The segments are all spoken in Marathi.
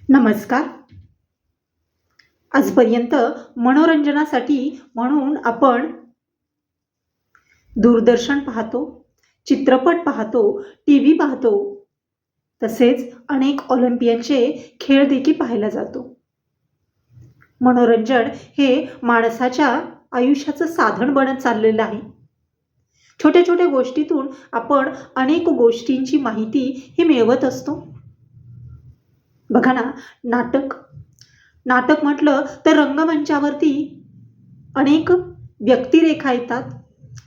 नमस्कार. आजपर्यंत मनोरंजनासाठी म्हणून आपण दूरदर्शन पाहतो, चित्रपट पाहतो, टीव्ही पाहतो, तसेच अनेक ऑलिम्पियनचे खेळ देखील पाहायला जातो. मनोरंजन हे माणसाच्या आयुष्याचं साधन बनत चाललेलं आहे. छोट्या छोट्या गोष्टीतून आपण अनेक गोष्टींची माहिती ही मिळवत असतो. बघा ना, नाटक नाटक म्हटलं तर रंगमंचावरती अनेक व्यक्तिरेखा येतात,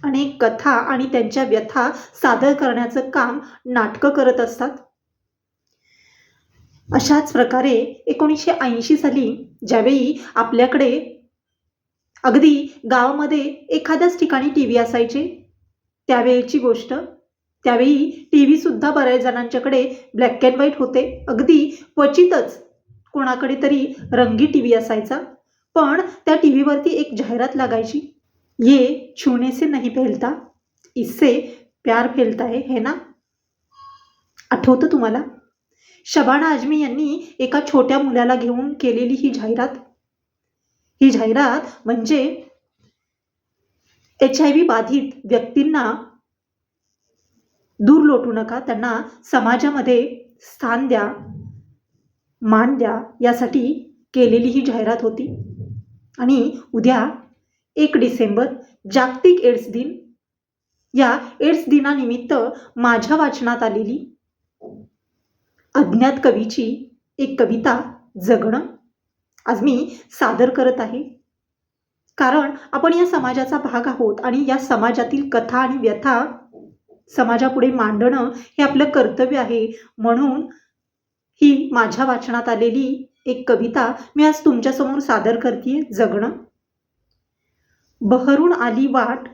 अनेक कथा आणि त्यांच्या व्यथा सादर करण्याचं काम नाटकं करत असतात. अशाच प्रकारे 1980 साली ज्यावेळी आपल्याकडे अगदी गावामध्ये एखाद्याच ठिकाणी टीव्ही असायचे, त्यावेळेची गोष्ट. त्यावेळी टीव्हीसुद्धा बऱ्याच जणांच्याकडे ब्लॅक अँड व्हाईट होते. अगदी क्वचितच कोणाकडे तरी रंगी टीव्ही असायचा. पण त्या टीव्हीवरती एक जाहिरात लागायची, ये छूने से नहीं फैलता, इससे प्यार फैलता है ना? आठवतं तुम्हाला? शबाना आझमी यांनी एका छोट्या मुलाला घेऊन केलेली ही जाहिरात. ही जाहिरात म्हणजे HIV बाधित व्यक्तींना दूर लोटू नका, त्यांना समाजामध्ये स्थान द्या, मान द्या, यासाठी केलेली ही जाहिरात होती. आणि उद्या 1 डिसेंबर जागतिक एड्स दिन. या एड्स दिनानिमित्त माझ्या वाचनात आलेली अज्ञात कवीची एक कविता जगणं आज मी सादर करत आहे. कारण आपण या समाजाचा भाग आहोत आणि या समाजातील कथा आणि व्यथा समाजापुढे मांडणं हे आपलं कर्तव्य आहे. म्हणून ही माझ्या वाचनात आलेली एक कविता मी आज तुमच्यासमोर सादर करते. जगणं. बहरून आली वाट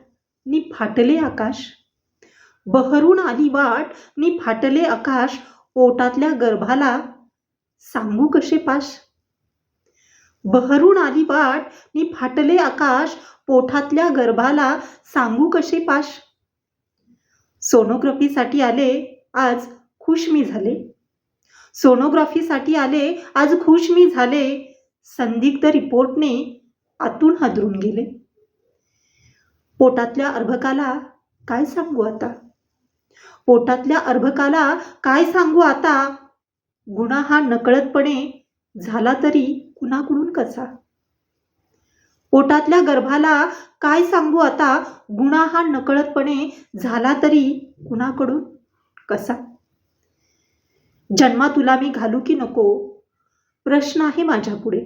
नि फाटले आकाश, बहरून आली वाट नि फाटले आकाश, पोटातल्या गर्भाला सांगू कसे पाश. बहरून आली वाट नि फाटले आकाश, पोटातल्या गर्भाला सांगू कसे पाश. सोनोग्राफीसाठी आले आज खुश मी झाले, सोनोग्राफीसाठी आले आज खुश मी झाले, संदिग्ध रिपोर्टने आतून हादरून गेले. पोटातल्या अर्भकाला काय सांगू आता, पोटातल्या अर्भकाला काय सांगू आता, गुन्हा हा नकळतपणे झाला तरी कुणाकडून कसा. पोटातल्या गर्भाला काय सांगू आता, गुन्हा हा नकळतपणे झाला तरी कुणाकडून कसा. जन्मा तुला मी घालू की नको, प्रश्न आहे माझ्यापुढे.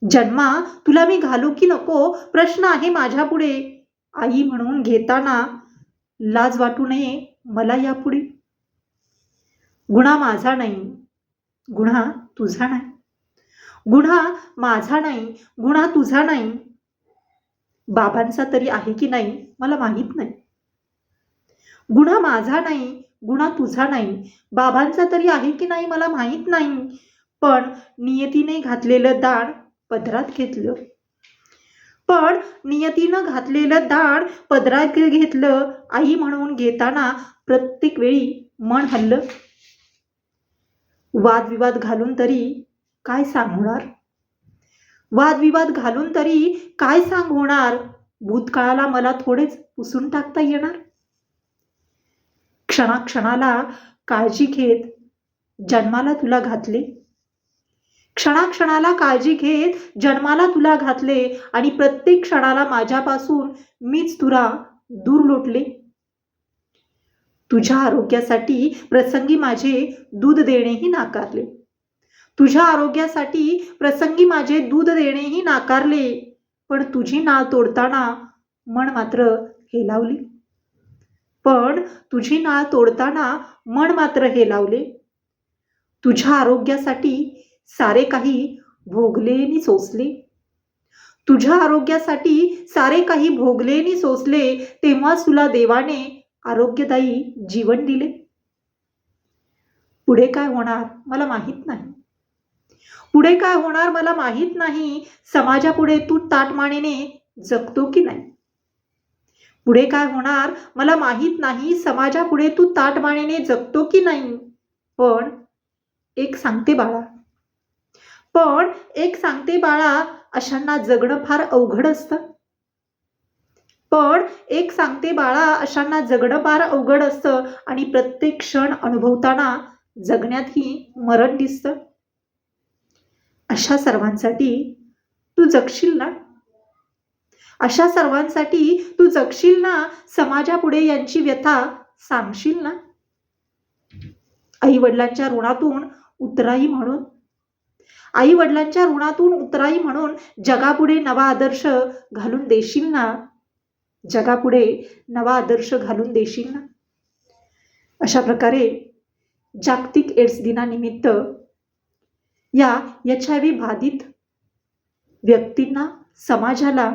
जन्मा तुला मी घालू की नको, प्रश्न आहे माझ्यापुढे. आई म्हणून घेताना लाज वाटू नये मला यापुढे. गुन्हा माझा नाही, गुन्हा तुझा नाही, गुन्हा माझा नाही, गुन्हा तुझा नाही. बाबांचा तरी आहे की नाही मला माहीत नाही. गुन्हा माझा नाही, गुन्हा तुझा नाही, बाबांचा तरी आहे की नाही मला माहीत नाही. पण नियतीने घातलेलं दाण पदरात घेतलं, पण नियतीनं घातलेलं दाण पदरात घेतलं. आई म्हणून घेताना प्रत्येक वेळी मन हल्लं. वादविवाद घालून तरी काय सांगणार, वादविवाद घालून तरी काय सांगणार. भूतकाळाला मला थोडेच पुसून टाकता येणार. क्षणाक्षणाला काळजी घेत जन्माला तुला घातले, क्षणाक्षणाला काळजी घेत जन्माला तुला घातले, आणि प्रत्येक क्षणाला माझ्यापासून मीच तुला दूर लोटले. तुझ्या आरोग्यासाठी प्रसंगी माझे दूध देणेही नाकारले, तुझ्या आरोग्यासाठी प्रसंगी माझे दूध देणेही नाकारले. पण तुझी नाळ तोडताना मन मात्र हेलावले, पण तुझी नाळ तोडताना मन मात्र हेलावले. तुझ्या आरोग्यासाठी सारे काही भोगले नि सोसले, तुझ्या आरोग्यासाठी सारे काही भोगले नि सोसले. तेव्हाच तुला देवाने आरोग्यदायी जीवन दिले. पुढे काय होणार मला माहीत नाही, पुढे काय होणार मला माहीत नाही. समाजापुढे तू ताटमानेने जगतो की नाही, पुढे काय होणार मला माहीत नाही. समाजापुढे तू ताटमानेने जगतो की नाही. पण एक सांगते बाळा, पण एक सांगते बाळा, अशांना जगणं फार अवघड असतं. पण एक सांगते बाळा, अशांना जगणं फार अवघड असतं आणि प्रत्येक क्षण अनुभवताना जगण्यातही मरण दिसतं. अशा सर्वांसाठी तू जगशील ना? अशा सर्वांसाठी तू जगशील ना? समाजापुढे यांची व्यथा सांगशील ना? आई वडिलांच्या ऋणातून उतराई म्हणून आई वडिलांच्या ऋणातून उतराई म्हणून जगापुढे नवा आदर्श घालून देशील ना? जगापुढे नवा आदर्श घालून देशील ना? अशा प्रकारे जागतिक एड्स दिनानिमित्त या HIV बाधित व्यक्तींना, समाजाला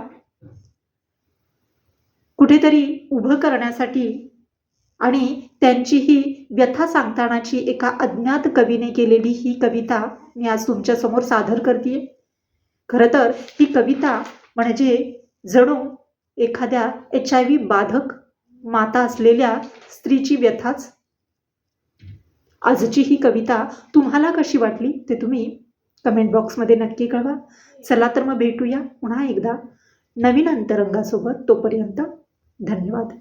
कुठेतरी उभं करण्यासाठी आणि त्यांची ही व्यथा सांगतानाची एका अज्ञात कवीने केलेली ही कविता मी आज तुमच्या समोर सादर करतेय. खरं तर ही कविता म्हणजे जणू एखाद्या HIV बाधक माता असलेल्या स्त्रीची व्यथाच. आजची ही कविता तुम्हाला कशी वाटली ते तुम्ही कमेंट बॉक्समध्ये नक्की कळवा. चला तर मग भेटूया पुन्हा एकदा नवीन अंतरंगासोबत. तोपर्यंत धन्यवाद.